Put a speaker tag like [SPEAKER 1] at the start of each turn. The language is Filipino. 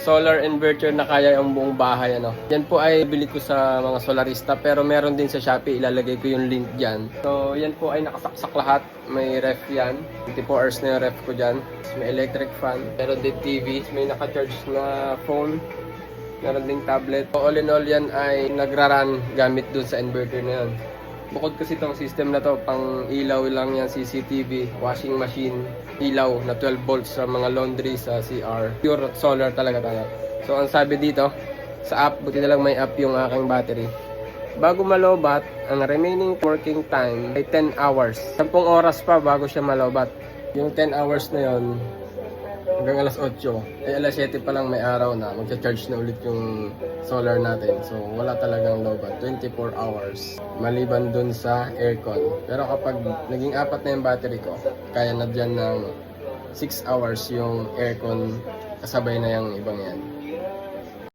[SPEAKER 1] solar inverter na kaya ang buong bahay. Yan po ay bili ko sa mga solarista, pero meron din sa Shopee. Ilalagay ko yung link dyan. So yan po ay nakasaksak lahat. May ref yan. 24 hours na yung ref ko dyan. May electric fan. Meron din TV. May naka-charge na phone. Meron ding tablet. So, all in all yan ay nagra-run gamit dun sa inverter na yan. Bukod kasi itong system na to, pang ilaw lang yan, CCTV, washing machine, ilaw na 12 volts sa mga laundry, sa CR. Pure solar talaga. So ang sabi dito, sa app, buti na lang may app yung aking battery. Bago malobat, ang remaining working time ay 10 hours. 10 oras pa bago siya malobat. Yung 10 hours na yon hanggang alas 8, alas 7 pa lang may araw na, magcha-charge na ulit yung solar natin. So wala talagang lobat, 24 hours. Maliban dun sa aircon. Pero kapag naging 4 na yung battery ko, kaya na dyan ng 6 hours yung aircon, kasabay na yung ibang yan.